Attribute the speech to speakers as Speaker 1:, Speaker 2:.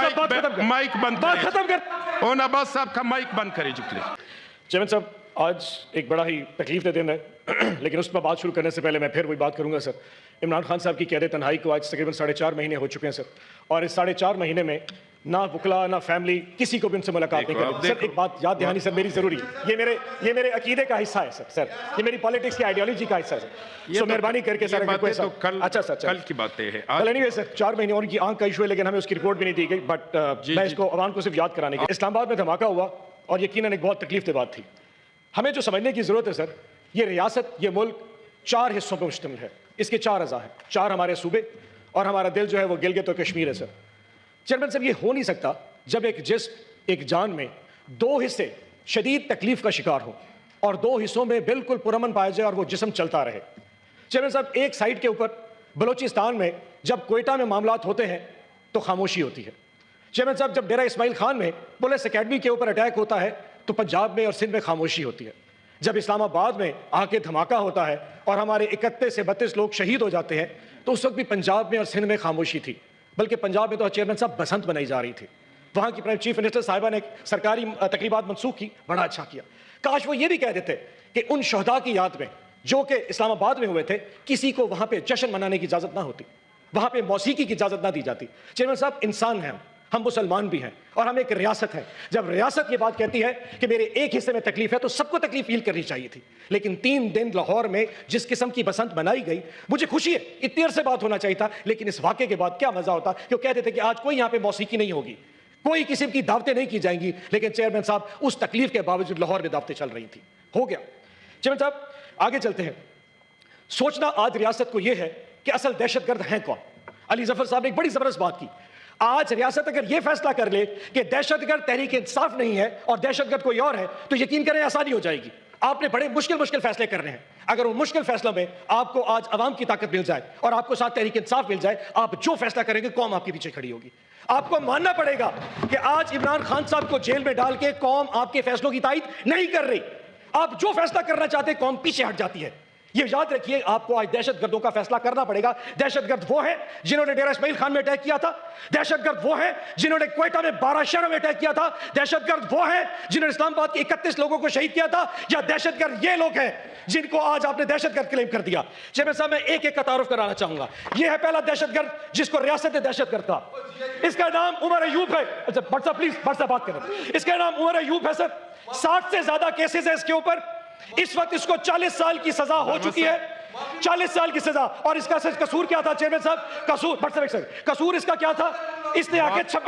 Speaker 1: Mic बंद
Speaker 2: बात खत्म कर।
Speaker 1: ओन अब्बास साहब का माइक बंद करिए जी प्लीज।
Speaker 2: चेयरमैन साहब, आज एक बड़ा ही तकलीफ दे दिन है लेकिन उस पर बात शुरू करने से पहले मैं फिर वही बात करूंगा सर। इमरान खान साहब की कैद तन्हाई को आज तकरीबन 4.5 महीने हो चुके हैं सर, और इस 4.5 महीने में ना वकला ना फैमिली किसी को भी उनसे मुलाकात नहीं करी। सर एक बात याद दहानी सर मेरी जरूरी, ये मेरे अकीदे का हिस्सा है सर, ये मेरी पॉलिटिक्स की आइडियोलॉजी का हिस्सा है सर। मेहरबानी करके सर
Speaker 1: तो अच्छा सर कल की बातें हैं।
Speaker 2: कल एनीवे सर 4 महीने उनकी आंख का इशू है लेकिन हमें उसकी रिपोर्ट भी नहीं दी गई, बट मैं इसको अवाम को सिर्फ याद कराने के। इस्लामाबाद में धमाका हुआ और यकीनन एक बहुत तकलीफ की बात थी। हमें जो समझने की जरूरत है सर, ये रियासत, ये मुल्क 4 हिस्सों पर मुश्तमिल है। इसके 4 अज़ा हैं, 4 हमारे सूबे, और हमारा दिल जो है वो गिलगित और कश्मीर है सर। चेयरमैन साहब, ये हो नहीं सकता जब एक जिस्म, एक जान में 2 हिस्से शदीद तकलीफ का शिकार हो और 2 हिस्सों में बिल्कुल पुरअमन पाया जाए और वो जिस्म चलता रहे। चेयरमैन साहब, एक साइड के ऊपर बलोचिस्तान में जब कोयटा में मामलात होते हैं तो खामोशी होती है। चेयरमैन साहब, जब डेरा इस्माइल खान में पुलिस अकेडमी के ऊपर अटैक होता है तो पंजाब में और सिंध में खामोशी होती है। जब इस्लामाबाद में आके धमाका होता है और हमारे 31 से 32 लोग शहीद हो जाते हैं तो उस वक्त भी पंजाब में और सिंध में खामोशी थी। बल्कि पंजाब में तो चेयरमैन साहब बसंत बनाई जा रही थी। वहाँ की प्राइम चीफ मिनिस्टर साहिबा ने सरकारी तकरीबात मनसूख की, बड़ा अच्छा किया। काश वो ये भी कह देते कि उन शहदा की याद में जो कि इस्लामाबाद में हुए थे, किसी को वहाँ पे जश्न मनाने की इजाज़त ना होती, वहाँ पे मौसीकी की इजाज़त ना दी जाती। चेयरमैन साहब, इंसान हैं हम मुसलमान भी हैं और हम एक रियासत है। जब रियासत ये बात कहती है कि मेरे एक हिस्से में तकलीफ है तो सबको तकलीफ फील करनी चाहिए थी। लेकिन 3 दिन लाहौर में जिस किस्म की बसंत मनाई गई, मुझे खुशी है, इतनी देर से बात होना चाहिए था, लेकिन इस वाक़े के बाद क्या मजा होता कि वो कहते थे कि आज कोई यहाँ पे मौसीकी नहीं होगी, कोई किस्म की दावतें नहीं की जाएंगी। लेकिन चेयरमैन साहब, उस तकलीफ के बावजूद लाहौर में दावतें चल रही थी। हो गया। चेयरमैन साहब, आगे चलते हैं। सोचना आज रियासत को यह है कि असल दहशतगर्द हैं कौन। अली जफर साहब ने एक बड़ी जबरदस्त बात की। आज रियासत अगर यह फैसला कर ले कि दहशतगर्द तहरीक इंसाफ नहीं है और दहशतगर्द कोई और है तो यकीन करें आसानी हो जाएगी। आपने बड़े मुश्किल फैसले करने हैं। अगर उन मुश्किल फैसलों में आपको आज अवाम की ताकत मिल जाए और आपको साथ तहरीक इंसाफ मिल जाए, आप जो फैसला करेंगे कौम आपके पीछे खड़ी होगी। आपको मानना पड़ेगा कि आज इमरान खान साहब को जेल में डाल के कौम आपके फैसलों की तायद नहीं कर रही। आप जो फैसला करना चाहते हैं कौम पीछे हट जाती है। ये याद रखिए, आपको आज दहशतगर्दों का फैसला करना पड़ेगा। दहशतगर्द वो हैं जिन्होंने डेरा इस्माइल खान में अटैक किया था। दहशतगर्द वो हैं जिन्होंने क्वेटा में 12 शहरों में अटैक किया था। दहशतगर्द वो हैं जिन्होंने इस्लामाबाद के 31 लोगों को शहीद किया था। या दहशतगर्द ये लोग हैं जिनको आज आपने दहशतगर्द क्लेम कर दिया। चेयरमैन साहब, मैं एक एक का तारुफ कराना चाहूंगा। यह है पहला दहशतगर्द जिसको रियासत दहशतगर्द का। इसका नाम उमर अयूब है। अच्छा भट्ट साहब प्लीज, भट्ट साहब बात करें। इसका नाम उमर अयूब है सर। 60 से ज्यादा केसेस है इसके ऊपर। इस वक्त इसको 40 साल की सजा हो चुकी है। 40 साल की सजा। और इसका कसूर क्या था चेयरमैन साहब? कसूर, भट्ट साहब, कसूर इसका क्या था? इसने आके 26